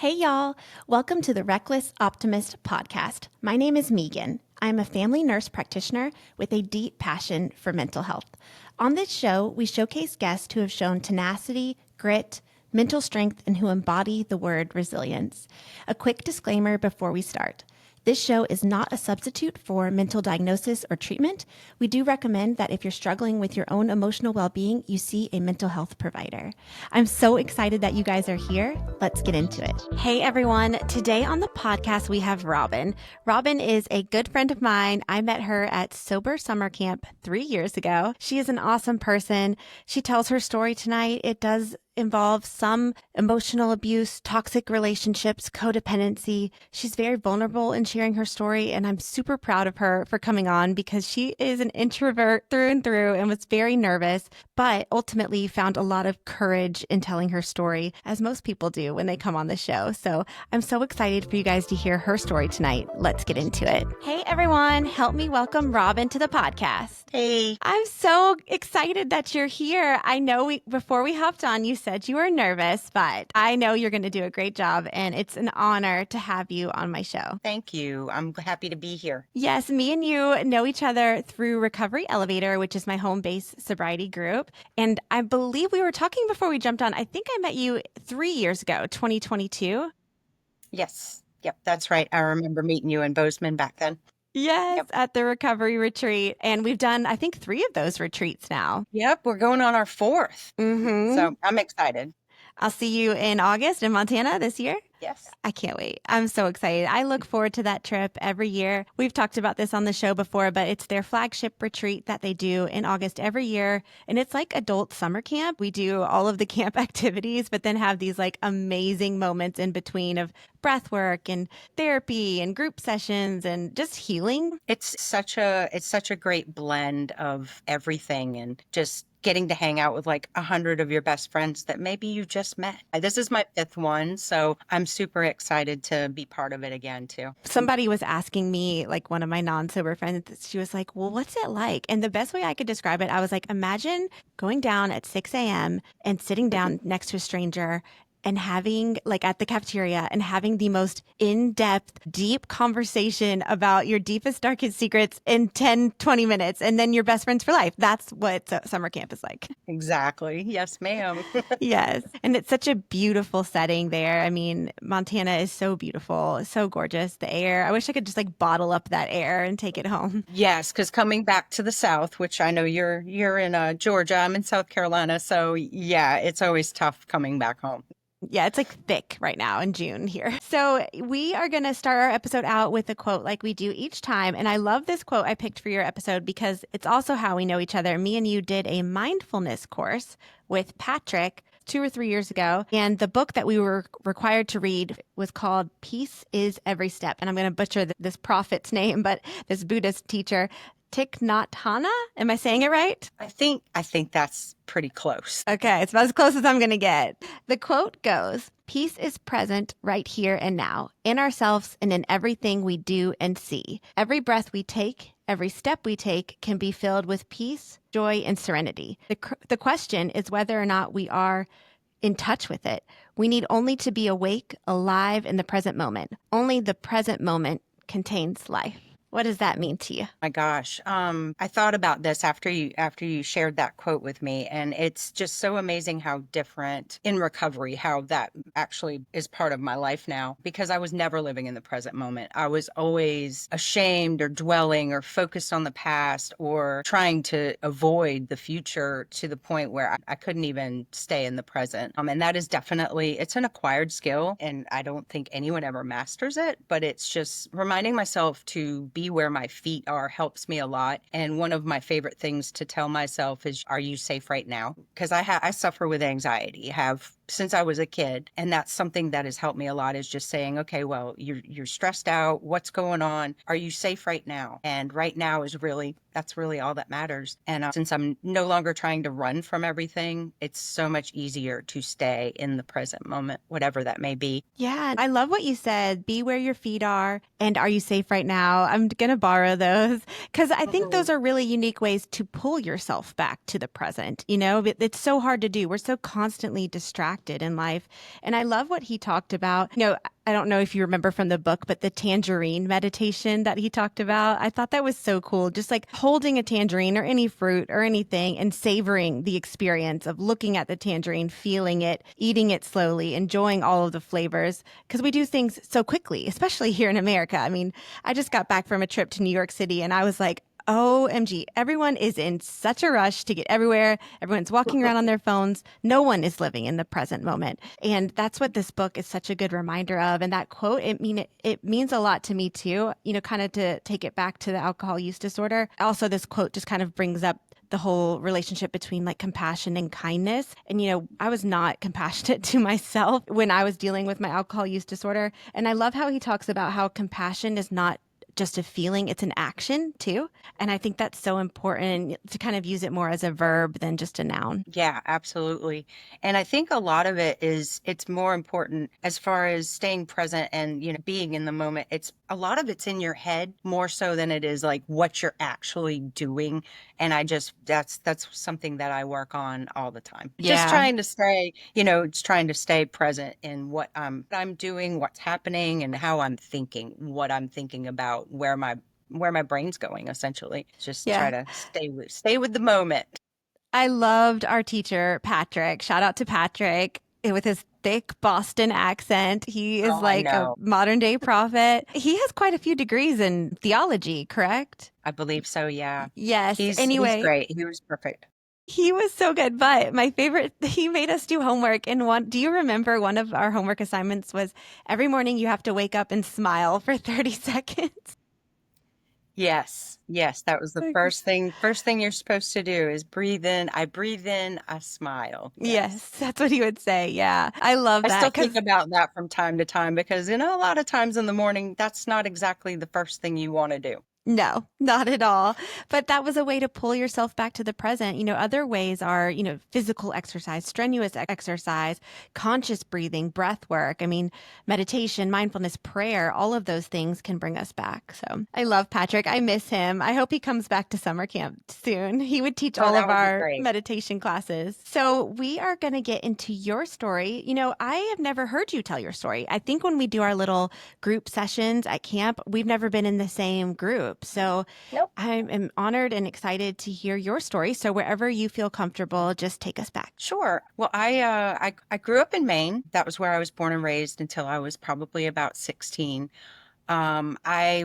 Hey, y'all. Welcome to the Reckless Optimist podcast. My name is Megan. I'm a family nurse practitioner with a deep passion for mental health. On this show, we showcase guests who have shown tenacity, grit, mental strength, and who embody the word resilience. A quick disclaimer before we start. This show is not a substitute for mental diagnosis or treatment. We do recommend that if you're struggling with your own emotional well-being, you see a mental health provider. I'm so excited that you guys are here. Let's get into it. Hey, everyone. Today on the podcast, we have Robyn. Robyn is a good friend of mine. I met her at Sober Summer Camp 3 years ago. She is an awesome person. She tells her story tonight. It does involve some emotional abuse, toxic relationships, codependency. She's very vulnerable in sharing her story, and I'm super proud of her for coming on because she is an introvert through and through and was very nervous, but ultimately found a lot of courage in telling her story, as most people do when they come on the show. So I'm so excited for you guys to hear her story tonight. Let's get into it. Hey, everyone. Help me welcome Robyn to the podcast. Hey. I'm so excited that you're here. I know before we hopped on, you said you were nervous, but I know you're going to do a great job, and it's an honor to have you on my show. Thank you. I'm happy to be here. Yes, me and you know each other through Recovery Elevator, which is my home-based sobriety group. And I believe we were talking before we jumped on. I think I met you 3 years ago, 2022. Yes. Yep, that's right. I remember meeting you in Bozeman back then. Yes, at the recovery retreat. And we've done, I think, 3 of those retreats now. Yep, we're going on our 4th. Mm-hmm. So I'm excited. I'll see you in August in Montana this year. Yes. I can't wait. I'm so excited. I look forward to that trip every year. We've talked about this on the show before, but it's their flagship retreat that they do in August every year. And it's like adult summer camp. We do all of the camp activities, but then have these like amazing moments in between of breath work and therapy and group sessions and just healing. It's such a great blend of everything and just getting to hang out with like 100 of your best friends that maybe you just met. This is my 5th one, so I'm super excited to be part of it again too. Somebody was asking me, like one of my non-sober friends, she was like, well, what's it like? And the best way I could describe it, I was like, imagine going down at 6 a.m. and sitting down next to a stranger and having, like at the cafeteria, and having the most in-depth, deep conversation about your deepest, darkest secrets in 10, 20 minutes, and then you're best friends for life. That's what summer camp is like. Exactly. Yes, ma'am. Yes. And it's such a beautiful setting there. I mean, Montana is so beautiful, so gorgeous. The air, I wish I could just like bottle up that air and take it home. Yes, because coming back to the South, which I know you're in Georgia, I'm in South Carolina. So yeah, it's always tough coming back home. Yeah, it's like thick right now in June here. So we are going to start our episode out with a quote like we do each time. And I love this quote I picked for your episode because it's also how we know each other. Me and you did a mindfulness course with Patrick 2 or 3 years ago. And the book that we were required to read was called Peace is Every Step. And I'm going to butcher this prophet's name, but this Buddhist teacher, Thich Nhat Hanh. Am I saying it right? I think that's pretty close. Okay, it's about as close as I'm going to get. The quote goes, peace is present right here and now, in ourselves and in everything we do and see. Every breath we take, every step we take can be filled with peace, joy, and serenity. The question is whether or not we are in touch with it. We need only to be awake, alive in the present moment. Only the present moment contains life. What does that mean to you? My gosh. I thought about this after you shared that quote with me, and it's just so amazing how different in recovery, how that actually is part of my life now, because I was never living in the present moment. I was always ashamed or dwelling or focused on the past or trying to avoid the future to the point where I couldn't even stay in the present. And that is definitely, it's an acquired skill, and I don't think anyone ever masters it, but it's just reminding myself to be where my feet are helps me a lot. And one of my favorite things to tell myself is, are you safe right now? Because I suffer with anxiety, have since I was a kid. And that's something that has helped me a lot, is just saying, okay, well, you're stressed out. What's going on? Are you safe right now? And right now that's really all that matters. And since I'm no longer trying to run from everything, it's so much easier to stay in the present moment, whatever that may be. Yeah, I love what you said. Be where your feet are. And are you safe right now? I'm going to borrow those because I think those are really unique ways to pull yourself back to the present. You know, it's so hard to do. We're so constantly distracted distracted in life. And I love what he talked about. I don't know if you remember from the book, but the tangerine meditation that he talked about, I thought that was so cool. Just like holding a tangerine or any fruit or anything and savoring the experience of looking at the tangerine, feeling it, eating it slowly, enjoying all of the flavors. Because we do things so quickly, especially here in America. I mean, I just got back from a trip to New York City and I was like, OMG, everyone is in such a rush to get everywhere. Everyone's walking around on their phones. No one is living in the present moment. And that's what this book is such a good reminder of. And that quote, it means a lot to me too, kind of to take it back to the alcohol use disorder. Also, this quote just kind of brings up the whole relationship between like compassion and kindness. And, I was not compassionate to myself when I was dealing with my alcohol use disorder. And I love how he talks about how compassion is not just a feeling, it's an action too. And I think that's so important to kind of use it more as a verb than just a noun. Yeah, absolutely. And I think a lot of it is it's more important as far as staying present and, being in the moment. It's a lot of it's in your head more so than it is like what you're actually doing. And that's something that I work on all the time. Just Yeah. trying to stay, it's trying to stay present in what I'm doing, what's happening and how I'm thinking, what I'm thinking about, where my brain's going essentially. Just try Yeah. to stay with the moment. I loved our teacher, Patrick. Shout out to Patrick with his thick Boston accent. He is Oh, I like a know. modern day prophet. He has quite a few degrees in theology, correct? I believe so, yeah. Yes. He's Anyway, great. He was perfect. he was so good. But my favorite, he made us do homework. And do you remember one of our homework assignments was every morning you have to wake up and smile for 30 seconds? Yes. Yes, that was the Okay. first thing you're supposed to do is breathe in. I breathe in, I smile. Yes. Yes, that's what he would say. Yeah. I love I still that think because about that from time to time because, a lot of times in the morning, that's not exactly the first thing you want to do. no, not at all. But that was a way to pull yourself back to the present. Other ways are, physical exercise, strenuous exercise, conscious breathing, breath work. I mean, meditation, mindfulness, prayer, all of those things can bring us back. So I love Patrick. I miss him. I hope he comes back to summer camp soon. He would teach Oh, all that of would be our great. meditation classes. So we are going to get into your story. I have never heard you tell your story. I think when we do our little group sessions at camp, we've never been in the same group. So Nope. I am honored and excited to hear your story. So wherever you feel comfortable, just take us back. Sure. Well, I grew up in Maine. That was where I was born and raised until I was probably about 16. I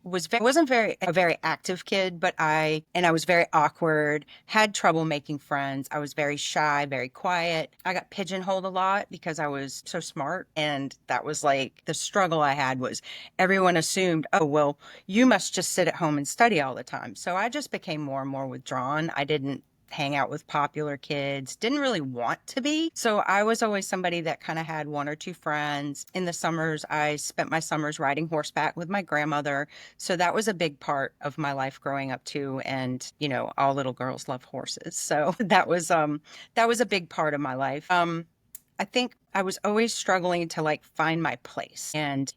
wasn't very a very active kid, but I was very awkward, had trouble making friends. I was very shy, very quiet. I got pigeonholed a lot because I was so smart, and that was like the struggle I had was everyone assumed, "Oh, well, you must just sit at home and study all the time." So I just became more and more withdrawn. I didn't hang out with popular kids, didn't really want to be. So I was always somebody that kind of had one or two friends. In the summers, I spent my summers riding horseback with my grandmother. So that was a big part of my life growing up too. And, all little girls love horses. So that was a big part of my life. I think I was always struggling to like find my place and,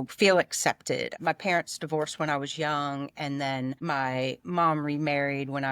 feel accepted. My parents divorced when I was young, and then my mom remarried when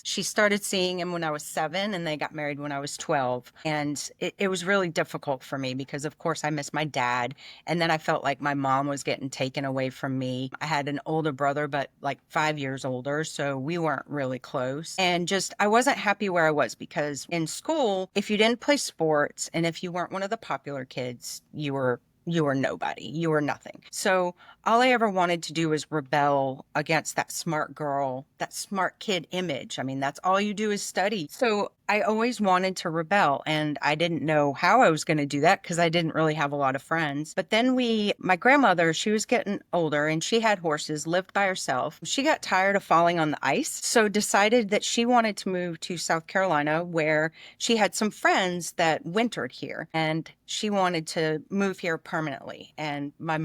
she started seeing him when I was 7, and they got married when I was 12. And it was really difficult for me because, of course, I miss my dad. And then I felt like my mom was getting taken away from me. I had an older brother, but like 5 years older. So we weren't really close. And just, I wasn't happy where I was because in school, if you didn't play sports and if you weren't one of the popular kids, you were nobody. You were nothing. So all I ever wanted to do was rebel against that smart girl, that smart kid image. I mean, that's all you do is study. So I always wanted to rebel, and I didn't know how I was going to do that because I didn't really have a lot of friends. But then my grandmother, she was getting older and she had horses, lived by herself. She got tired of falling on the ice, so decided that she wanted to move to South Carolina where she had some friends that wintered here, and she wanted to move here permanently. And my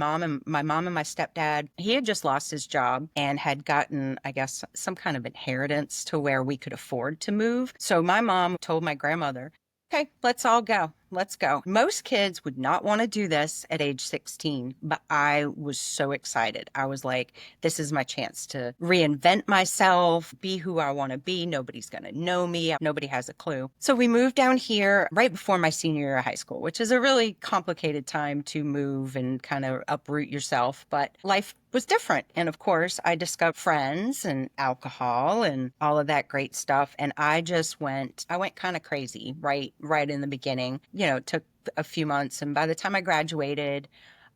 stepdad, he had just lost his job and had gotten, I guess, some kind of inheritance to where we could afford to move. So my mom told my grandmother, "Okay, let's all go." let's go. Most kids would not want to do this at age 16, but I was so excited. I was like, this is my chance to reinvent myself, be who I want to be. Nobody's going to know me. Nobody has a clue. So we moved down here right before my senior year of high school, which is a really complicated time to move and kind of uproot yourself. But life was different. And of course, I discovered friends and alcohol and all of that great stuff. And I went kind of crazy right in the beginning. It took a few months. And by the time I graduated,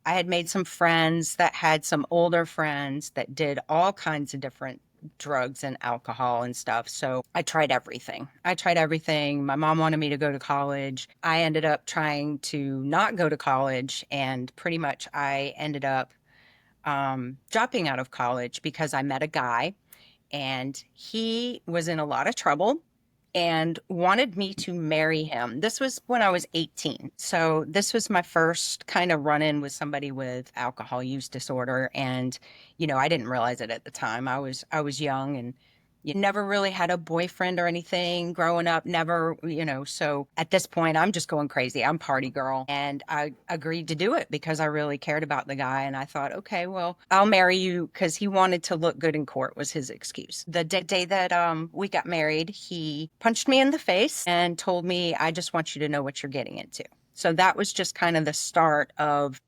I had made some friends that had some older friends that did all kinds of different drugs and alcohol and stuff. So I tried everything. My mom wanted me to go to college. I ended up trying to not go to college. And pretty much I ended up dropping out of college because I met a guy and he was in a lot of trouble and wanted me to marry him. This was when I was 18. So this was my first kind of run-in with somebody with alcohol use disorder. And, I didn't realize it at the time. I was young and you never really had a boyfriend or anything growing up, never, so at this point I'm just going crazy. I'm party girl. And I agreed to do it because I really cared about the guy. And I thought, okay, well, I'll marry you because he wanted to look good in court was his excuse. The day that we got married, he punched me in the face and told me, I just want you to know what you're getting into. So that was just kind of the start of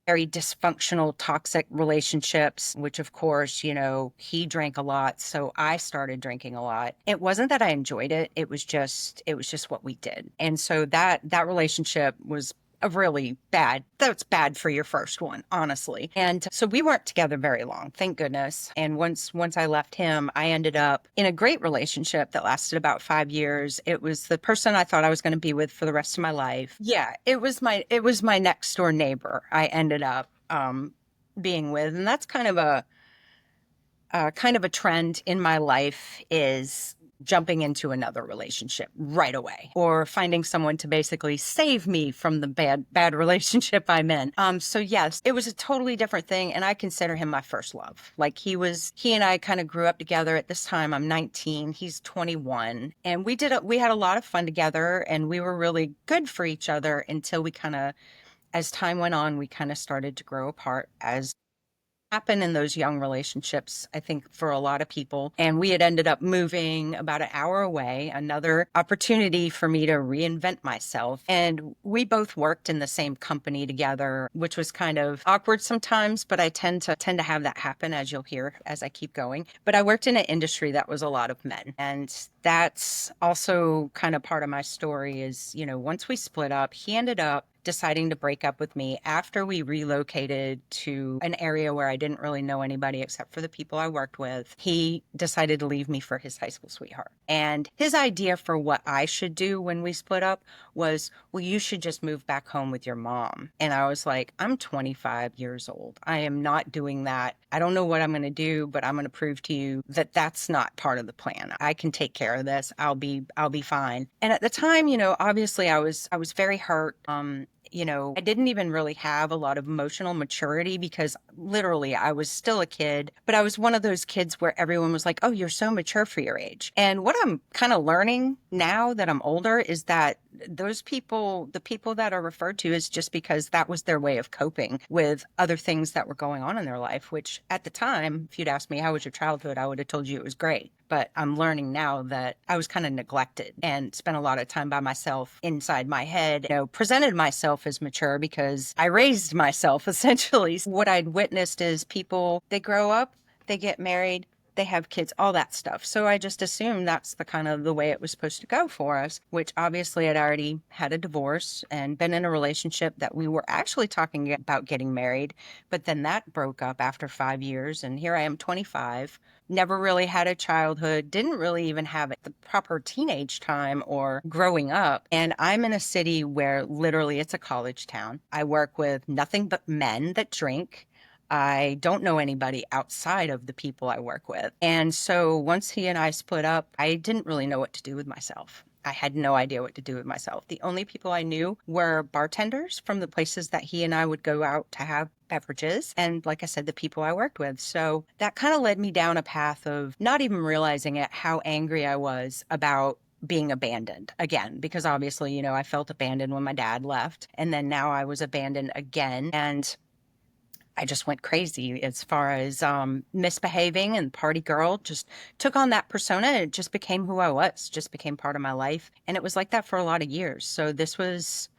very dysfunctional, toxic relationships, which of course, he drank a lot. So I started drinking a lot. It wasn't that I enjoyed it. It was just what we did. And so that relationship was a really bad, that's bad for your first one, honestly. And so we weren't together very long, thank goodness. And once I left him, I ended up in a great relationship that lasted about 5 years. It was the person I thought I was going to be with for the rest of my life. Yeah, it was my next door neighbor I ended up being with. And that's kind of a trend in my life is jumping into another relationship right away or finding someone to basically save me from the bad relationship I'm in. So yes, it was a totally different thing. And I consider him my first love. Like he and I kind of grew up together at this time. I'm 19, he's 21. And we had a lot of fun together and we were really good for each other until as time went on, we kind of started to grow apart as happen in those young relationships, I think, for a lot of people. And we had ended up moving about an hour away, another opportunity for me to reinvent myself. And we both worked in the same company together, which was kind of awkward sometimes, but I tend to have that happen, as you'll hear as I keep going. But I worked in an industry that was a lot of men. And that's also kind of part of my story is, once we split up, he ended up deciding to break up with me after we relocated to an area where I didn't really know anybody except for the people I worked with. He decided to leave me for his high school sweetheart. And his idea for what I should do when we split up was, well, you should just move back home with your mom. And I was like, I'm 25 years old. I am not doing that. I don't know what I'm going to do, but I'm going to prove to you that that's not part of the plan. I can take care of this. I'll be fine. And at the time, obviously I was very hurt. I didn't even really have a lot of emotional maturity because literally I was still a kid, but I was one of those kids where everyone was like, oh, you're so mature for your age. And what I'm kind of learning now that I'm older is that those people, the people that are referred to is just because that was their way of coping with other things that were going on in their life, which at the time, if you'd asked me, how was your childhood? I would have told you it was great. But I'm learning now that I was kind of neglected and spent a lot of time by myself inside my head, presented myself as mature because I raised myself essentially. What I'd witnessed is people, they grow up, they get married, they have kids, all that stuff. So I just assumed that's the kind of the way it was supposed to go for us, which obviously I'd already had a divorce and been in a relationship that we were actually talking about getting married. But then that broke up after 5 years. And here I am, 25, never really had a childhood, didn't really even have the proper teenage time or growing up. And I'm in a city where literally it's a college town. I work with nothing but men that drink. I don't know anybody outside of the people I work with. And so once he and I split up, I didn't really know what to do with myself. I had no idea what to do with myself. The only people I knew were bartenders from the places that he and I would go out to have beverages. And like I said, the people I worked with. So that kind of led me down a path of not even realizing it, how angry I was about being abandoned again, because obviously, I felt abandoned when my dad left. And then now I was abandoned again. And I just went crazy as far as misbehaving, and party girl just took on that persona. It just became who I was, just became part of my life. And it was like that for a lot of years. So this was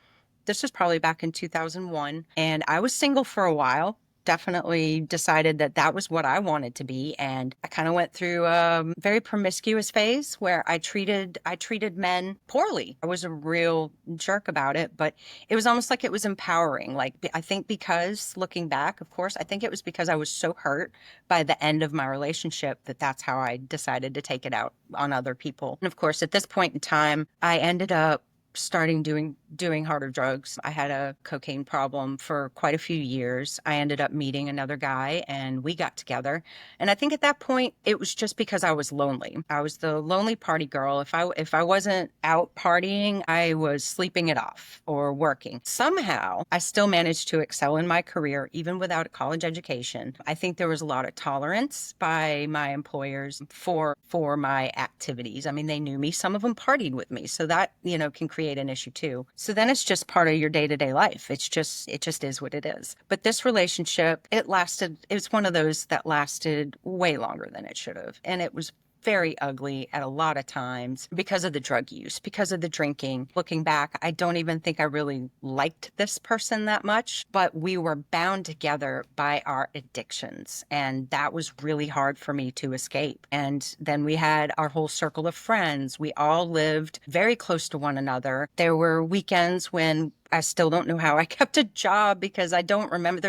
probably back in 2001, and I was single for a while. Definitely decided that that was what I wanted to be, and I kind of went through a very promiscuous phase where I treated men poorly. I was a real jerk about it, but it was almost like it was empowering. Like, I think, because looking back, of course, I think it was because I was so hurt by the end of my relationship that that's how I decided to take it out on other people. And of course, at this point in time, I ended up starting doing harder drugs. I had a cocaine problem for quite a few years. I ended up meeting another guy and we got together. And I think at that point it was just because I was lonely. I was the lonely party girl. If I wasn't out partying, I was sleeping it off or working. Somehow, I still managed to excel in my career even without a college education. I think there was a lot of tolerance by my employers for my activities. I mean, they knew me. Some of them partied with me. So that, can create an issue too. So then it's just part of your day-to-day life. It just is what it is. But this relationship, it was one of those that lasted way longer than it should have. And it was very ugly at a lot of times because of the drug use, because of the drinking. Looking back, I don't even think I really liked this person that much, but we were bound together by our addictions. And that was really hard for me to escape. And then we had our whole circle of friends. We all lived very close to one another. There were weekends when I still don't know how I kept a job because I don't remember.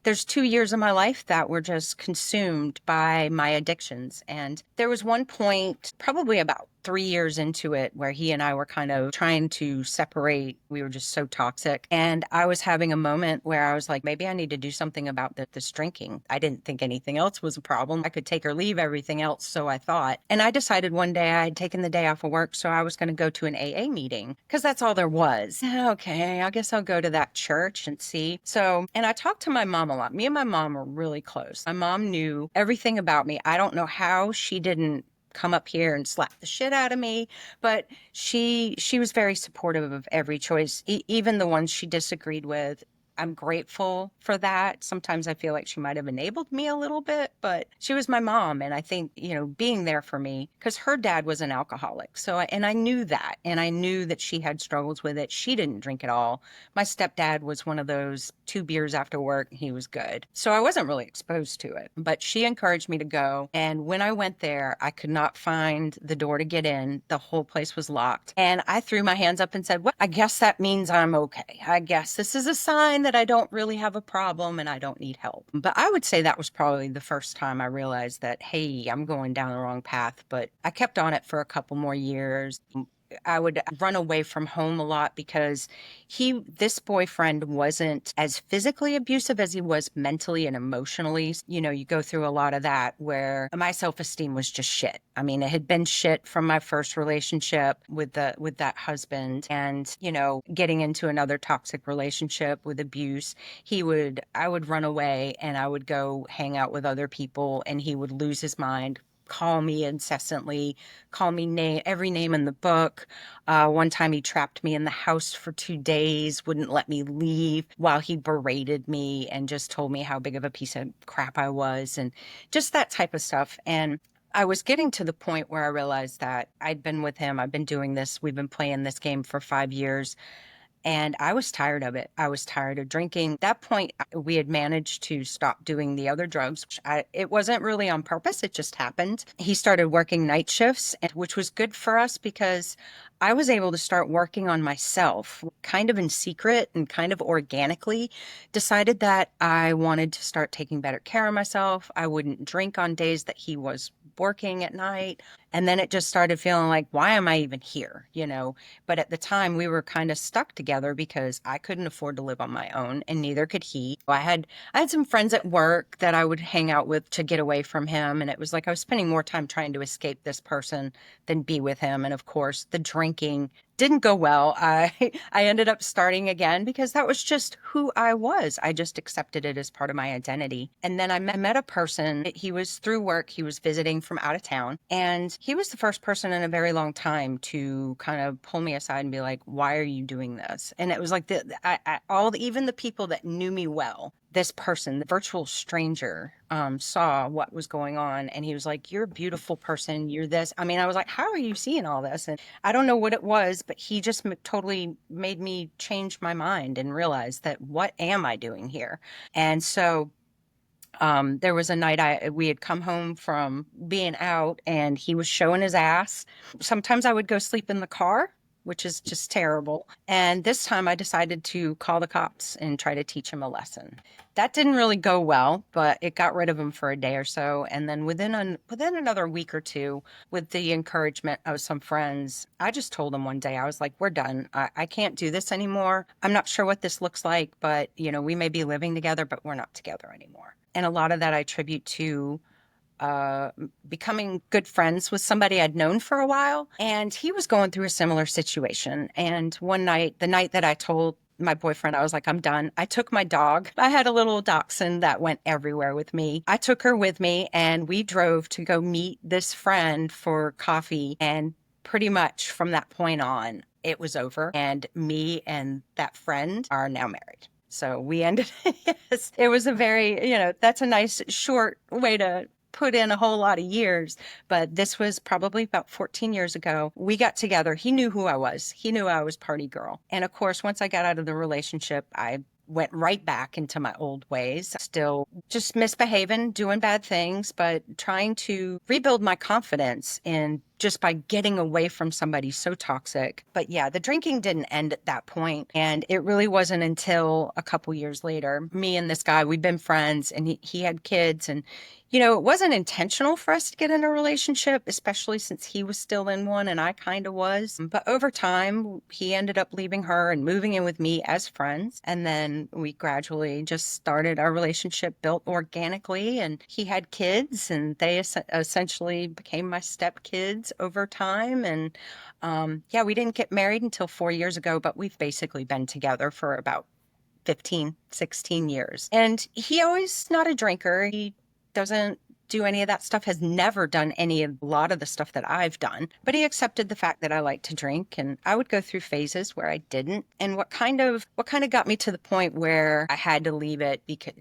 There's 2 years of my life that were just consumed by my addictions. And there was one point, probably about 3 years into it, where he and I were kind of trying to separate. We were just so toxic. And I was having a moment where I was like, maybe I need to do something about this drinking. I didn't think anything else was a problem. I could take or leave everything else, so I thought. And I decided one day I had taken the day off of work, so I was going to go to an AA meeting because that's all there was. Okay, I guess I'll go to that church and see. So, and I talked to my mom a lot. Me and my mom are really close. My mom knew everything about me. I don't know how she didn't come up here and slap the shit out of me, but she was very supportive of every choice, even the ones she disagreed with. I'm grateful for that. Sometimes I feel like she might have enabled me a little bit, but she was my mom. And I think, being there for me, because her dad was an alcoholic. And I knew that. And I knew that she had struggles with it. She didn't drink at all. My stepdad was one of those 2 beers after work. He was good. So I wasn't really exposed to it, but she encouraged me to go. And when I went there, I could not find the door to get in. The whole place was locked. And I threw my hands up and said, well, I guess that means I'm okay. I guess this is a sign that I don't really have a problem and I don't need help. But I would say that was probably the first time I realized that, hey, I'm going down the wrong path. But I kept on it for a couple more years. I would run away from home a lot because this boyfriend wasn't as physically abusive as he was mentally and emotionally. You go through a lot of that where my self-esteem was just shit. I mean, it had been shit from my first relationship with that husband, and, getting into another toxic relationship with abuse. I would run away and I would go hang out with other people, and he would lose his mind, call me incessantly, call me every name in the book. One time he trapped me in the house for 2 days, wouldn't let me leave while he berated me and just told me how big of a piece of crap I was, and just that type of stuff. And I was getting to the point where I realized that I'd been with him. I've been doing this. We've been playing this game for 5 years. And I was tired of it. I was tired of drinking. At that point, we had managed to stop doing the other drugs. It wasn't really on purpose. It just happened. He started working night shifts, which was good for us because I was able to start working on myself kind of in secret and kind of organically. Decided that I wanted to start taking better care of myself. I wouldn't drink on days that he was working at night. And then it just started feeling like, why am I even here? But at the time we were kind of stuck together because I couldn't afford to live on my own and neither could he. I had some friends at work that I would hang out with to get away from him. And it was like I was spending more time trying to escape this person than be with him. And of course, the drinking didn't go well. I ended up starting again because that was just who I was. I just accepted it as part of my identity. And then I met a person. He was through work. He was visiting from out of town, and he was the first person in a very long time to kind of pull me aside and be like, "Why are you doing this?" And it was like even the people that knew me well, this person, the virtual stranger, saw what was going on, and he was like, "You're a beautiful person. You're this." I mean, I was like, "How are you seeing all this?" And I don't know what it was, but he just totally made me change my mind and realize that what am I doing here? And so there was a night we had come home from being out and he was showing his ass. Sometimes I would go sleep in the car, which is just terrible. And this time I decided to call the cops and try to teach him a lesson. That didn't really go well, but it got rid of him for a day or so. And then within another week or two, with the encouragement of some friends, I just told him one day, I was like, "We're done. I can't do this anymore. I'm not sure what this looks like, but we may be living together, but we're not together anymore." And a lot of that I attribute to uh, becoming good friends with somebody I'd known for a while. And he was going through a similar situation. And one night, the night that I told my boyfriend, I was like, "I'm done." I took my dog. I had a little dachshund that went everywhere with me. I took her with me and we drove to go meet this friend for coffee. And pretty much from that point on, it was over. And me and that friend are now married. So we ended, yes, it was a very, that's a nice short way to put in a whole lot of years, but this was probably about 14 years ago. We got together. He knew who I was. He knew I was party girl. And of course, once I got out of the relationship, I went right back into my old ways, still just misbehaving, doing bad things, but trying to rebuild my confidence in just by getting away from somebody so toxic. But yeah, the drinking didn't end at that point. And it really wasn't until a couple years later, me and this guy, we've been friends and he had kids. And, it wasn't intentional for us to get in a relationship, especially since he was still in one and I kind of was. But over time, he ended up leaving her and moving in with me as friends. And then we gradually just started our relationship built organically. And he had kids and they essentially became my stepkids over time. And yeah, we didn't get married until 4 years ago, but we've basically been together for about 15, 16 years. And he always not a drinker. He doesn't do any of that stuff, has never done a lot of the stuff that I've done, but he accepted the fact that I like to drink and I would go through phases where I didn't. And what kind of got me to the point where I had to leave it because,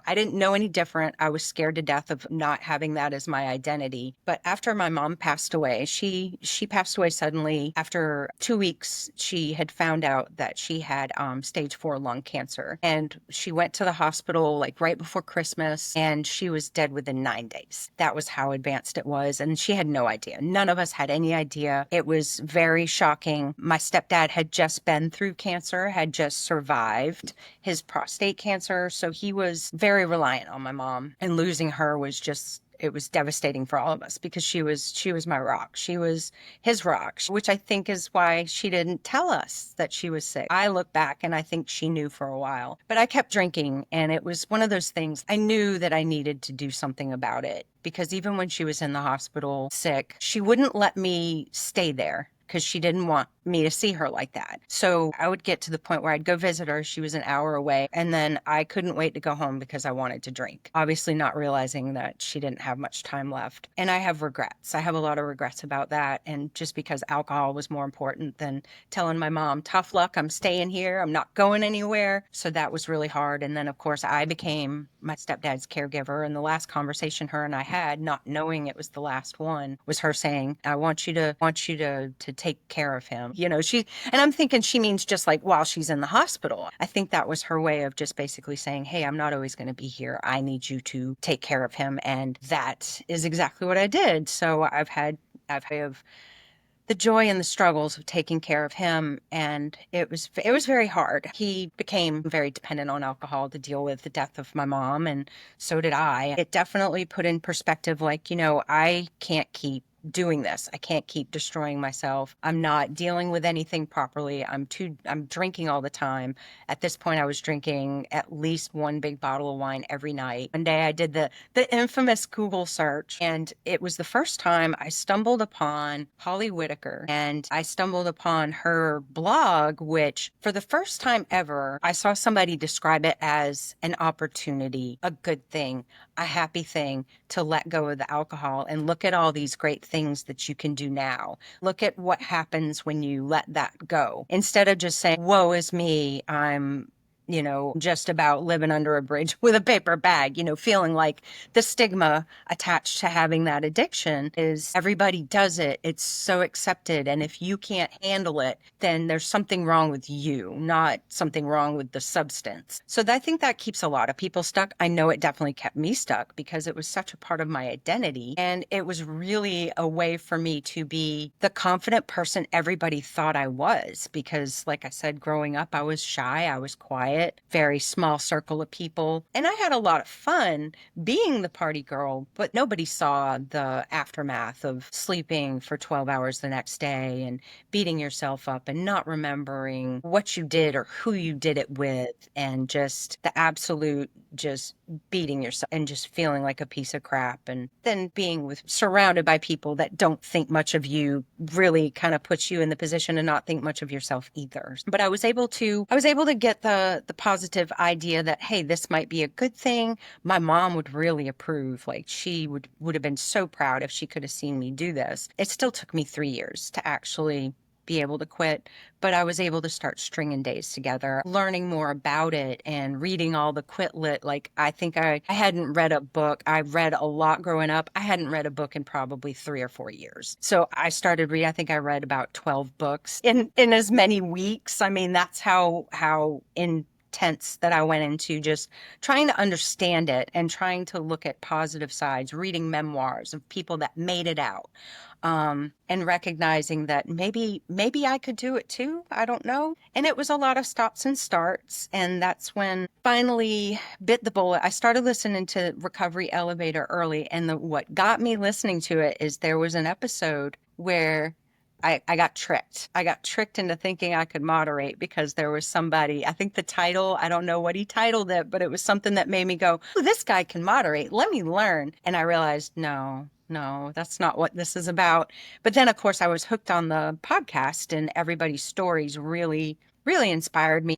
I didn't know any different. I was scared to death of not having that as my identity. But after my mom passed away, she passed away suddenly. After 2 weeks, she had found out that she had stage 4 lung cancer. And she went to the hospital like right before Christmas and she was dead within 9 days. That was how advanced it was. And she had no idea. None of us had any idea. It was very shocking. My stepdad had just been through cancer, had just survived his prostate cancer. So he was very reliant on my mom. And losing her was just, it was devastating for all of us because she was my rock. She was his rock, which I think is why she didn't tell us that she was sick. I look back and I think she knew for a while, but I kept drinking and it was one of those things I knew that I needed to do something about it because even when she was in the hospital sick, she wouldn't let me stay there because she didn't want me to see her like that. So I would get to the point where I'd go visit her. She was an hour away. And then I couldn't wait to go home because I wanted to drink, obviously not realizing that she didn't have much time left. And I have regrets. I have a lot of regrets about that. And just because alcohol was more important than telling my mom, "Tough luck, I'm staying here. I'm not going anywhere." So that was really hard. And then, of course, I became my stepdad's caregiver. And the last conversation her and I had, not knowing it was the last one, was her saying, "I want you to take care of him." And I'm thinking she means just like while she's in the hospital. I think that was her way of just basically saying, "Hey, I'm not always going to be here. I need you to take care of him." And that is exactly what I did. So I've had the joy and the struggles of taking care of him. And it was very hard. He became very dependent on alcohol to deal with the death of my mom. And so did I. It definitely put in perspective, like, I can't keep doing this. I can't keep destroying myself. I'm not dealing with anything properly. I'm drinking all the time. At this point, I was drinking at least one big bottle of wine every night. One day I did the infamous Google search, and it was the first time I stumbled upon Holly Whitaker, and I stumbled upon her blog, which for the first time ever, I saw somebody describe it as an opportunity, a good thing, a happy thing to let go of the alcohol and look at all these great things that you can do now. Look at what happens when you let that go. Instead of just saying, woe is me, I'm just about living under a bridge with a paper bag, feeling like the stigma attached to having that addiction is everybody does it. It's so accepted. And if you can't handle it, then there's something wrong with you, not something wrong with the substance. So I think that keeps a lot of people stuck. I know it definitely kept me stuck because it was such a part of my identity. And it was really a way for me to be the confident person everybody thought I was. Because, like I said, growing up, I was shy, I was quiet, very small circle of people. And I had a lot of fun being the party girl, but nobody saw the aftermath of sleeping for 12 hours the next day and beating yourself up and not remembering what you did or who you did it with, and just the absolute just beating yourself and just feeling like a piece of crap. And then being surrounded by people that don't think much of you really kind of puts you in the position to not think much of yourself either. But I was able to get the positive idea that, hey, this might be a good thing. My mom would really approve. Like, she would have been so proud if she could have seen me do this. It still took me 3 years to actually be able to quit, but I was able to start stringing days together, learning more about it and reading all the quit lit. Like, I think I hadn't read a book. I read a lot growing up. I hadn't read a book in probably 3 or 4 years. So I started reading, I think I read about 12 books in as many weeks. I mean, that's how intense that I went into just trying to understand it and trying to look at positive sides, reading memoirs of people that made it out. And recognizing that maybe I could do it too. I don't know. And it was a lot of stops and starts. And that's when finally bit the bullet. I started listening to Recovery Elevator early. And what got me listening to it is there was an episode where I got tricked. I got tricked into thinking I could moderate because there was somebody, I think the title, I don't know what he titled it, but it was something that made me go, oh, this guy can moderate. Let me learn. And I realized, no, that's not what this is about. But then, of course, I was hooked on the podcast, and everybody's stories really, really inspired me.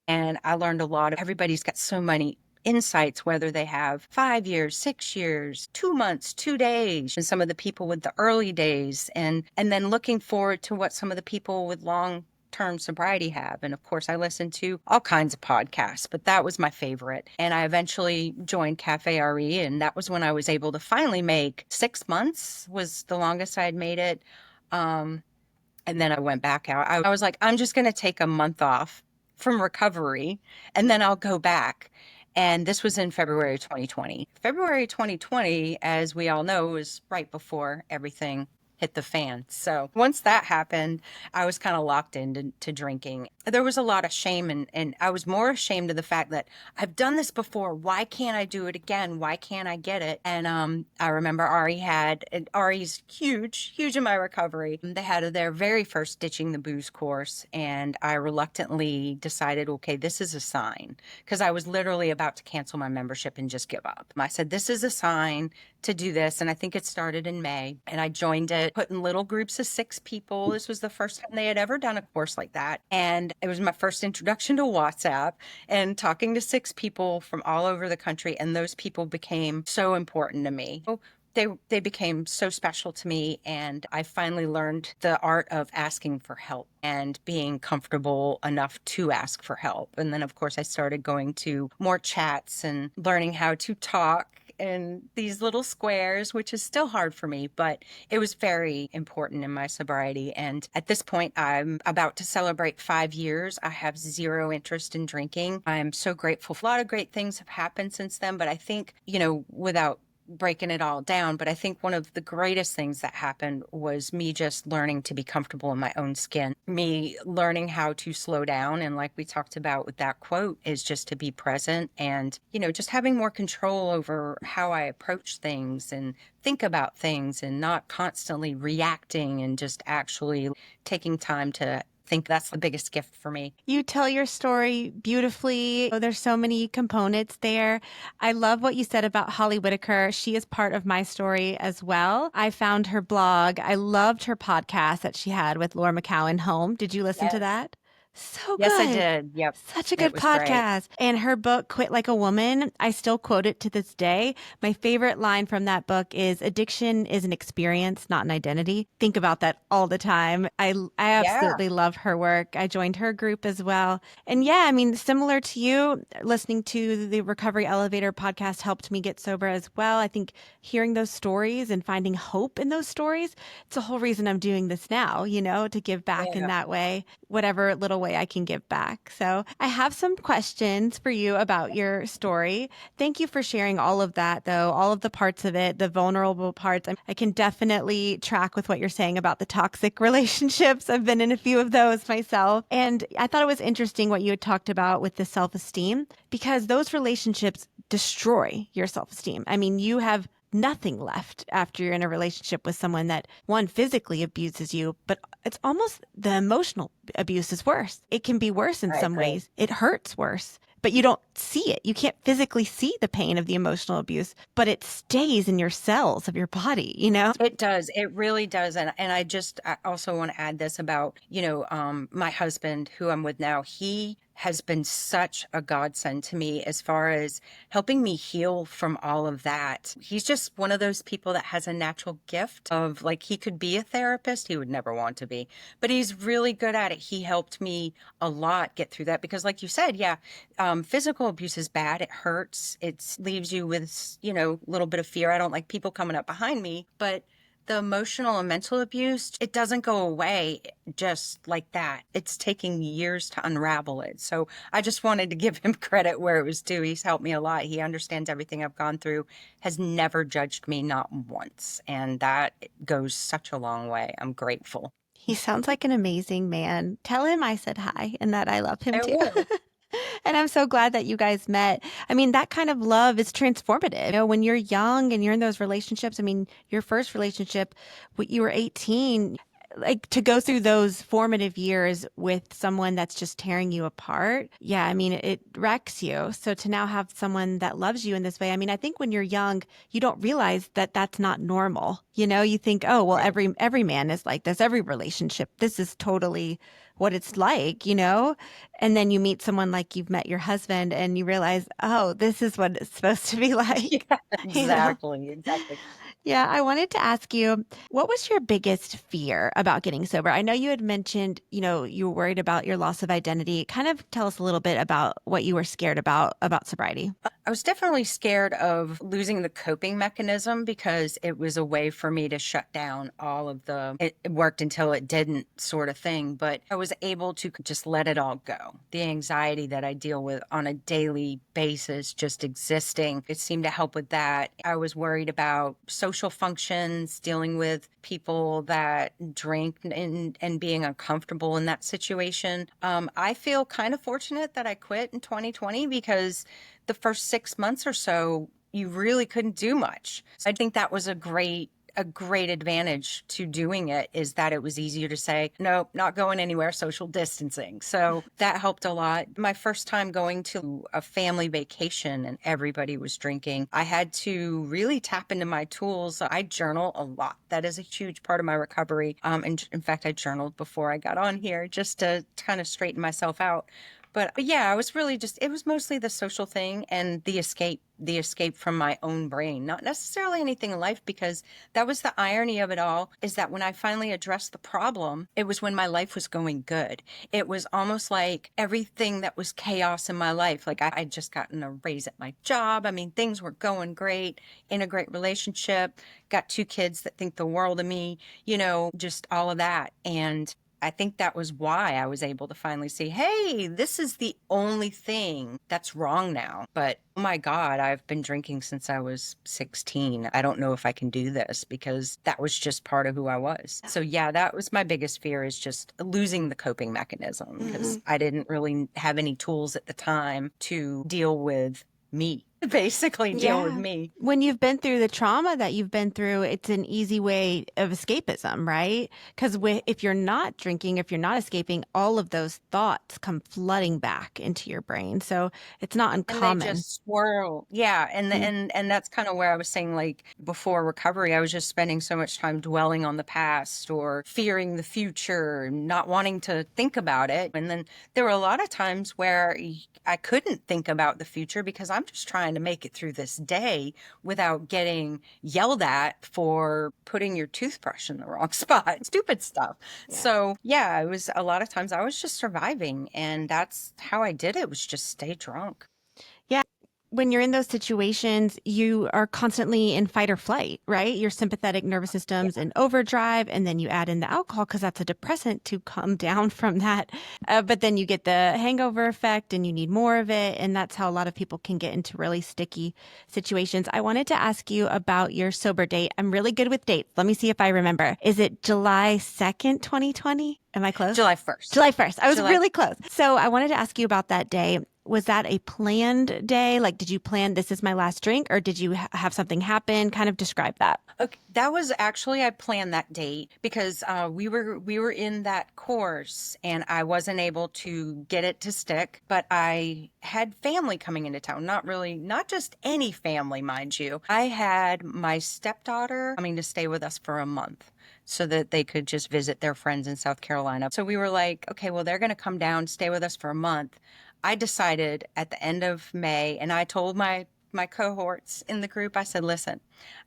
And I learned a lot. Everybody's got so many insights, whether they have 5 years, 6 years, 2 months, 2 days, and some of the people with the early days, and then looking forward to what some of the people with long-term sobriety have. And of course, I listened to all kinds of podcasts, but that was my favorite. And I eventually joined Cafe RE, and that was when I was able to finally make 6 months was the longest I had made it. And then I went back out. I was like, I'm just going to take a month off from recovery and then I'll go back. And this was in February 2020. February 2020, as we all know, was right before everything hit the fan. So once that happened, I was kind of locked into drinking. There was a lot of shame, and I was more ashamed of the fact that I've done this before. Why can't I do it again? Why can't I get it? And I remember Ari's huge in my recovery. They had their very first Ditching the Booze course, and I reluctantly decided, okay, this is a sign, because I was literally about to cancel my membership and just give up. I said, this is a sign to do this. And I think it started in May, and I joined it, put in little groups of 6 people. This was the first time they had ever done a course like that. And it was my first introduction to WhatsApp and talking to 6 people from all over the country. And those people became so important to me. They became so special to me, and I finally learned the art of asking for help and being comfortable enough to ask for help. And then, of course, I started going to more chats and learning how to talk in these little squares, which is still hard for me, but it was very important in my sobriety. And at this point, I'm about to celebrate 5 years. I have zero interest in drinking. I'm so grateful. A lot of great things have happened since then, but I think, without breaking it all down. But I think one of the greatest things that happened was me just learning to be comfortable in my own skin, me learning how to slow down. And like we talked about with that quote, is just to be present and, just having more control over how I approach things and think about things and not constantly reacting and just actually taking time to think. That's the biggest gift for me. You tell your story beautifully. Oh, there's so many components there. I love what you said about Holly Whitaker. She is part of my story as well. I found her blog. I loved her podcast that she had with Laura McCowan Home. Did you listen to Yes. that? So Yes, I good. did. Yep. Such a It good was great. podcast. And her book, Quit Like a Woman, I still quote it to this day. My favorite line from that book is addiction is an experience, not an identity. Think about that all the time. I Yeah. absolutely love her work. I joined her group as well. And yeah, I mean, similar to you, listening to the Recovery Elevator podcast helped me get sober as well. I think hearing those stories and finding hope in those stories, it's the whole reason I'm doing this now, to give back in Yeah. that way, whatever little way I can give back. So I have some questions for you about your story. Thank you for sharing all of that, though, all of the parts of it, the vulnerable parts. I can definitely track with what you're saying about the toxic relationships. I've been in a few of those myself. And I thought it was interesting what you had talked about with the self esteem, because those relationships destroy your self esteem. I mean, you have nothing left after you're in a relationship with someone that one physically abuses you, but it's almost the emotional abuse is worse. It can be worse in I some agree. ways. It hurts worse, but you don't see it. You can't physically see the pain of the emotional abuse, but it stays in your cells of your body? It does. It really does. And I also want to add this about, my husband who I'm with now. He has been such a godsend to me as far as helping me heal from all of that. He's just one of those people that has a natural gift of, like, he could be a therapist. He would never want to be, but he's really good at it. He helped me a lot get through that because, like you said, yeah, physical abuse is bad. It hurts. It leaves you with, a little bit of fear. I don't like people coming up behind me, but the emotional and mental abuse, it doesn't go away just like that. It's taking years to unravel it. So I just wanted to give him credit where it was due. He's helped me a lot. He understands everything I've gone through, has never judged me, not once. And that goes such a long way. I'm grateful. He sounds like an amazing man. Tell him I said hi and that I love him I too. will. And I'm so glad that you guys met. I mean, that kind of love is transformative. When you're young and you're in those relationships, I mean, your first relationship, when you were 18, like to go through those formative years with someone that's just tearing you apart. Yeah, I mean, it wrecks you. So to now have someone that loves you in this way, I mean, I think when you're young, you don't realize that that's not normal. You think, oh, well, Right. every man is like this, every relationship, this is totally what it's like. And then you meet someone like you've met your husband and you realize, oh, this is what it's supposed to be like, Yeah, you know? exactly. Exactly. Yeah, I wanted to ask you, what was your biggest fear about getting sober? I know you had mentioned, you were worried about your loss of identity. Kind of tell us a little bit about what you were scared about sobriety. I was definitely scared of losing the coping mechanism because it was a way for me to shut down all of it worked until it didn't sort of thing. But I was able to just let it all go. The anxiety that I deal with on a daily basis, just existing, it seemed to help with that. I was worried about social functions, dealing with people that drink and being uncomfortable in that situation. I feel kind of fortunate that I quit in 2020 because the first 6 months or so, you really couldn't do much. So I think that was a great advantage to doing it is that it was easier to say, no, not going anywhere, social distancing. So that helped a lot. My first time going to a family vacation and everybody was drinking, I had to really tap into my tools. I journal a lot. That is a huge part of my recovery. And in fact, I journaled before I got on here just to kind of straighten myself out. But yeah, I was really it was mostly the social thing and the escape from my own brain, not necessarily anything in life, because that was the irony of it all is that when I finally addressed the problem, it was when my life was going good. It was almost like everything that was chaos in my life, like I'd just gotten a raise at my job. I mean, things were going great, in a great relationship, got two kids that think the world of me, just all of that. And I think that was why I was able to finally see, hey, this is the only thing that's wrong now. But oh my God, I've been drinking since I was 16. I don't know if I can do this because that was just part of who I was. So yeah, that was my biggest fear, is just losing the coping mechanism, because Mhm. I didn't really have any tools at the time to deal with me, basically deal with Yeah. me. When you've been through the trauma that you've been through, it's an easy way of escapism, right? Because if you're not drinking, if you're not escaping, all of those thoughts come flooding back into your brain. So it's not And they uncommon. just swirl. Yeah. Mm. And that's kind of where I was saying, like, before recovery, I was just spending so much time dwelling on the past or fearing the future, not wanting to think about it. And then there were a lot of times where I couldn't think about the future because I'm just trying to make it through this day without getting yelled at for putting your toothbrush in the wrong spot, stupid stuff. Yeah. So yeah, it was a lot of times I was just surviving, and that's how I did it, was just stay drunk. Yeah. When you're in those situations, you are constantly in fight or flight, right? Your sympathetic nervous Yeah. system's in overdrive, and then you add in the alcohol because that's a depressant to come down from that. But then you get the hangover effect and you need more of it. And that's how a lot of people can get into really sticky situations. I wanted to ask you about your sober date. I'm really good with dates. Let me see if I remember. Is it July 2nd, 2020? Am I close? July 1st. July 1st. I was July. really close. So I wanted to ask you about that day. Was that a planned day? Like, did you plan this is my last drink, or did you have something happen? Kind of describe that. Okay, that was actually, I planned that date because we were in that course and I wasn't able to get it to stick, but I had family coming into town. Not really, not just any family, mind you. I had my stepdaughter coming to stay with us for a month so that they could just visit their friends in South Carolina. So we were like, okay, well, they're going to come down, stay with us for a month. I decided at the end of May, and I told my cohorts in the group, I said, listen,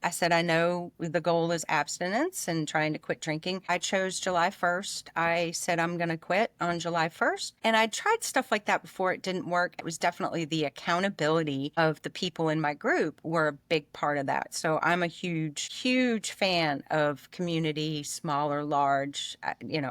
I said, I know the goal is abstinence and trying to quit drinking. I chose July 1st. I said, I'm going to quit on July 1st. And I tried stuff like that before. It didn't work. It was definitely the accountability of the people in my group were a big part of that. So I'm a huge, huge fan of community, small or large.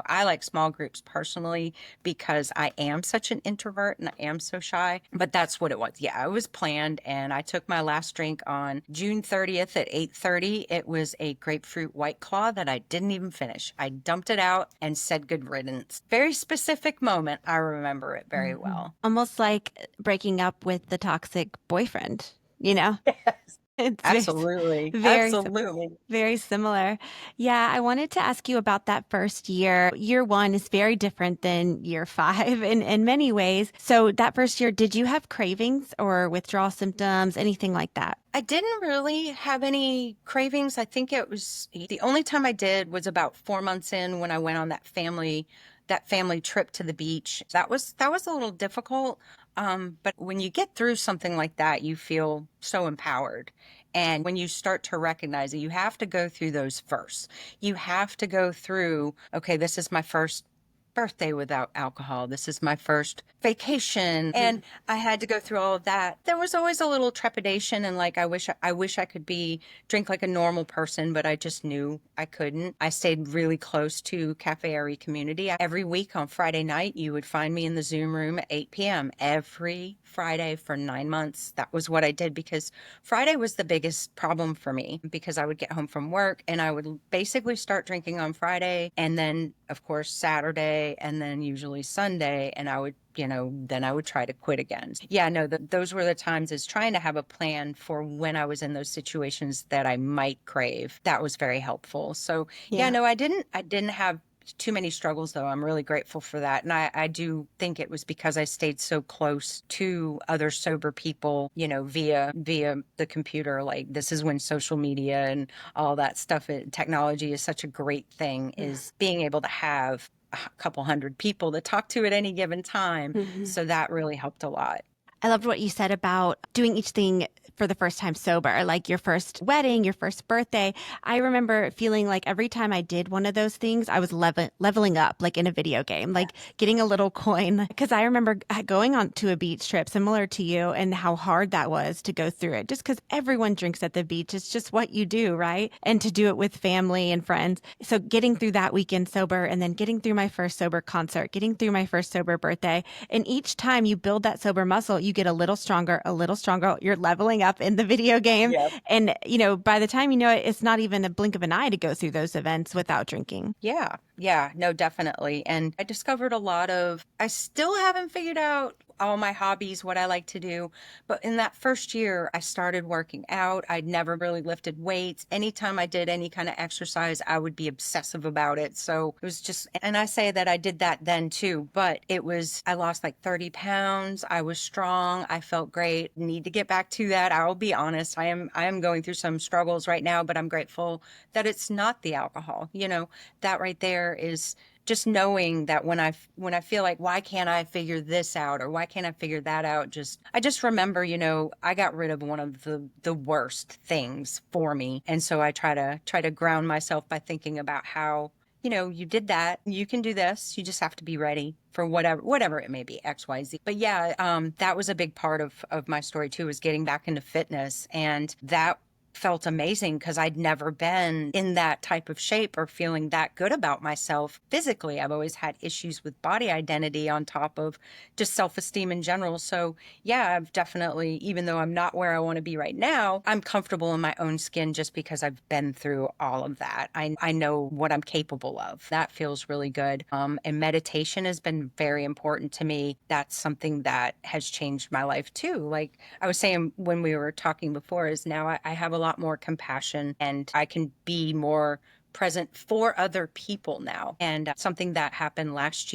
I like small groups personally because I am such an introvert and I am so shy, but that's what it was. Yeah, it was planned. And I took my last drink on June 30th at 8:30. It was a grapefruit White Claw that I didn't even finish. I dumped it out and said good riddance. Very specific moment. I remember it very Mhm. well. Almost like breaking up with the toxic boyfriend, you know? Yes, It's absolutely. very, Absolutely. very similar. Yeah, I wanted to ask you about that first year. Year one is very different than year five in many ways. So, that first year, did you have cravings or withdrawal symptoms, anything like that? I didn't really have any cravings. I think it was the only time I did was about 4 months in when I went on that family trip to the beach. That was a little difficult. But when you get through something like that, you feel so empowered. And when you start to recognize it, you have to go through those first. You have to go through, okay, this is my first birthday without alcohol. This is my first vacation. And I had to go through all of that. There was always a little trepidation and like I wish I could be drink like a normal person, but I just knew I couldn't. I stayed really close to Cafe Airy community. Every week on Friday night, you would find me in the Zoom room at 8 p.m. every Friday for 9 months. That was what I did because Friday was the biggest problem for me because I would get home from work and I would basically start drinking on Friday and then, of course, Saturday and then usually Sunday. And I would then I would try to quit again. Yeah, no, those were the times is trying to have a plan for when I was in those situations that I might crave. That was very helpful. So yeah, Yeah. no, I didn't have too many struggles though. I'm really grateful for that. And I do think it was because I stayed so close to other sober people, via the computer. Like this is when social media and all that stuff, technology is such a great thing, is being able to have a couple hundred people to talk to at any given time. Mhm. So that really helped a lot. I loved what you said about doing each thing for the first time sober, like your first wedding, your first birthday. I remember feeling like every time I did one of those things, I was leveling up, like in a video game, like Yes. getting a little coin. Because I remember going on to a beach trip similar to you and how hard that was to go through it, just because everyone drinks at the beach. It's just what you do, right? And to do it with family and friends. So getting through that weekend sober and then getting through my first sober concert, getting through my first sober birthday. And each time you build that sober muscle, you get a little stronger, a little stronger. You're leveling up in the video game. Yep. And, by the time you know it, it's not even a blink of an eye to go through those events without drinking. Yeah, yeah, no, definitely. And I discovered I still haven't figured out all my hobbies, what I like to do. But in that first year, I started working out. I'd never really lifted weights. Anytime I did any kind of exercise, I would be obsessive about it. So it was just, and I say that I did that then too, but I lost like 30 pounds. I was strong. I felt great. Need to get back to that. I will be honest. I am going through some struggles right now, but I'm grateful that it's not the alcohol. That right there is just knowing that when I feel like, why can't I figure this out or why can't I figure that out, I just remember, I got rid of one of the worst things for me. And so I try to ground myself by thinking about how, you did that, you can do this, you just have to be ready for whatever it may be, XYZ. But yeah, that was a big part of my story too, was getting back into fitness. And that felt amazing because I'd never been in that type of shape or feeling that good about myself physically. I've always had issues with body identity on top of just self-esteem in general. So yeah, I've definitely, even though I'm not where I want to be right now, I'm comfortable in my own skin just because I've been through all of that. I know what I'm capable of. That feels really good. And meditation has been very important to me. That's something that has changed my life too. Like I was saying when we were talking before, is now I have a lot more compassion and I can be more present for other people now. And something that happened last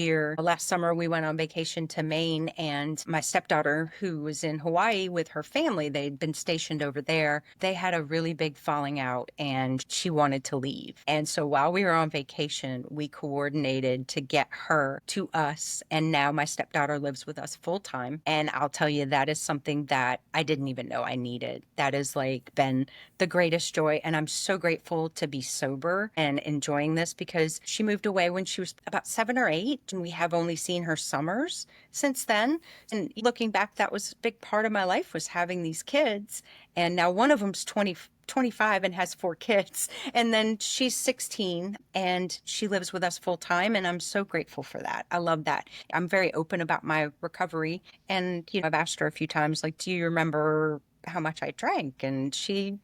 summer, we went on vacation to Maine, and my stepdaughter, who was in Hawaii with her family, they'd been stationed over there. They had a really big falling out and she wanted to leave. And so while we were on vacation, we coordinated to get her to us. And now my stepdaughter lives with us full time. And I'll tell you, that is something that I didn't even know I needed. That has like been the greatest joy. And I'm so grateful to be sober and enjoying this because she moved away when she was about 7 or 8, and we have only seen her summers since then. And looking back, that was a big part of my life, was having these kids. And now one of them's 25 and has 4 kids. And then she's 16 and she lives with us full time. And I'm so grateful for that. I love that. I'm very open about my recovery. And, I've asked her a few times, like, do you remember how much I drank? And she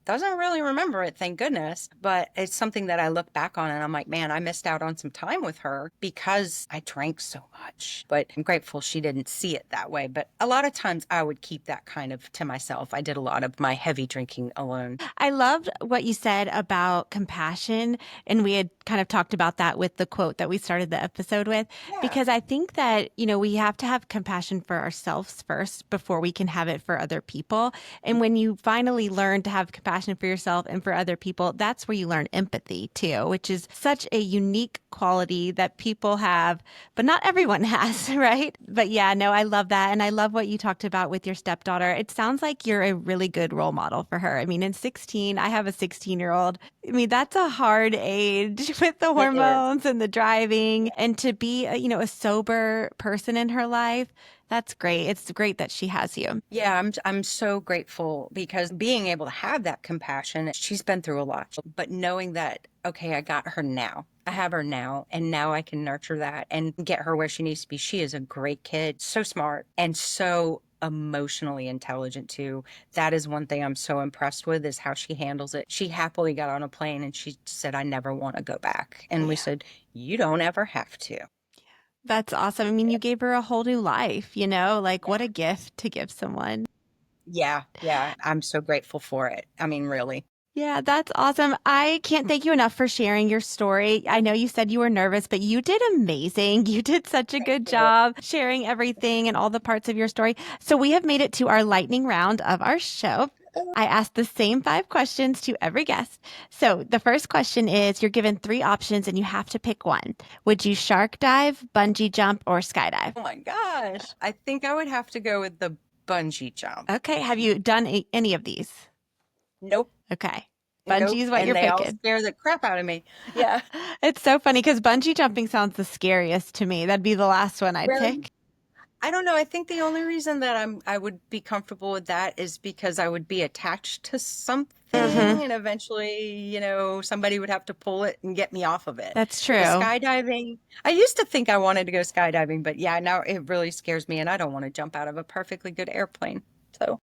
doesn't really remember it, thank goodness. But it's something that I look back on and I'm like, man, I missed out on some time with her because I drank so much. But I'm grateful she didn't see it that way. But a lot of times I would keep that kind of to myself. I did a lot of my heavy drinking alone. I loved what you said about compassion. And we had kind of talked about that with the quote that we started the episode with, Yeah. because I think that, we have to have compassion for ourselves first before we can have it for other people. And when you finally learn to have compassion for yourself and for other people, that's where you learn empathy too, which is such a unique quality that people have, but not everyone has, right? But yeah, no, I love that. And I love what you talked about with your stepdaughter. It sounds like you're a really good role model for her. I mean, in 16, I have a 16-year-old. I mean, that's a hard age with the It is. hormones and the driving. And to be, a sober person in her life, that's great. It's great that she has you. Yeah, I'm so grateful because being able to have that compassion, she's been through a lot, but knowing that, okay, I got her now. I have her now, and now I can nurture that and get her where she needs to be. She is a great kid, so smart and so emotionally intelligent too. That is one thing I'm so impressed with, is how she handles it. She happily got on a plane and she said, I never want to go back. And we Yeah. said, you don't ever have to. That's awesome. I mean, you gave her a whole new life, like Yeah. what a gift to give someone. Yeah, yeah. I'm so grateful for it. I mean, really. Yeah, that's awesome. I can't thank you enough for sharing your story. I know you said you were nervous, but you did amazing. You did such a Thank good you. job sharing everything and all the parts of your story. So we have made it to our lightning round of our show. I ask the same 5 questions to every guest. So the first question is, you're given 3 options and you have to pick one. Would you shark dive, bungee jump, or skydive? Oh my gosh. I think I would have to go with the bungee jump. Okay. Have you done any of these? Nope. Okay. Bungee Nope. is what And you're they all picking. scare the crap out of me. Yeah. It's so funny because bungee jumping sounds the scariest to me. That'd be the last one I'd Really? pick. I don't know. I think the only reason that I would be comfortable with that is because I would be attached to Hmm. something and eventually, somebody would have to pull it and get me off of it. That's The true. skydiving, I used to think I wanted to go skydiving, but yeah, now it really scares me and I don't want to jump out of a perfectly good airplane. So,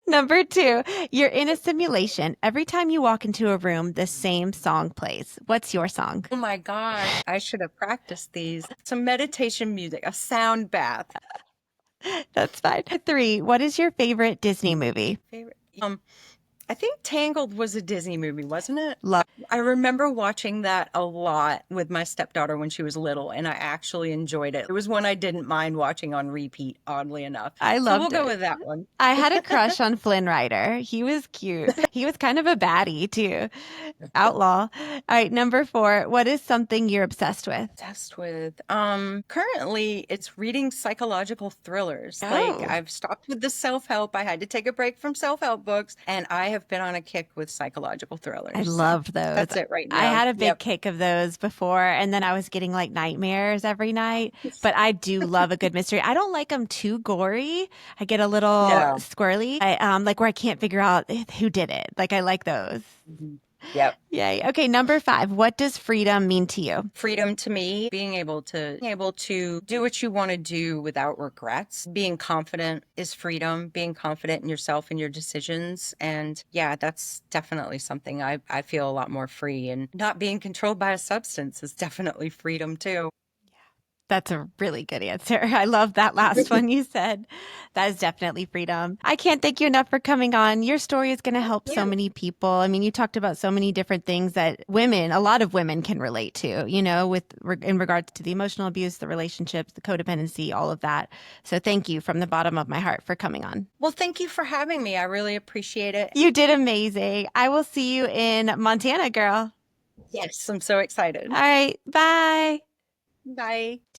Number two, you're in a simulation. Every time you walk into a room, the same song plays. What's your song? oh my gosh, I should have practiced these. Some meditation music, a sound bath. That's fine. Three, what is your favorite Disney movie? Favorite. I think Tangled was a Disney movie, wasn't it? Love. I remember watching that a lot with my stepdaughter when she was little, and I actually enjoyed it. It was one I didn't mind watching on repeat, oddly enough. I So we'll loved go it. with that one. I had a crush on Flynn Rider. He was cute. He was kind of a baddie too. Outlaw. All right, number four, what is something you're obsessed with? Obsessed with. Currently it's reading psychological thrillers. Like Oh, I've stopped with the self-help. I had to take a break from self-help books, and I have been on a kick with psychological I thrillers. So love those. that's it right I now. had a big Yep. kick of those before, and then I was getting like nightmares every night. But I do love a good mystery. I don't like them too gory. I get a little No. squirrely. I like where I can't figure out who did it. Like I like those. Mhm. Yep. Yay. Okay, number five. What does freedom mean to you? Freedom to me, being able to do what you want to do without regrets. Being confident is freedom, being confident in yourself and your decisions. And yeah, that's definitely something I feel a lot more free. And not being controlled by a substance is definitely freedom too. That's a really good answer. I love that last one you said. That is definitely freedom. I can't thank you enough for coming on. Your story is going to help so Yeah. many people. I mean, you talked about so many different things that women, a lot of women can relate to, in regards to the emotional abuse, the relationships, the codependency, all of that. So thank you from the bottom of my heart for coming on. Well, thank you for having me. I really appreciate it. You did amazing. I will see you in Montana, girl. Yes, I'm so excited. All right. Bye. Bye.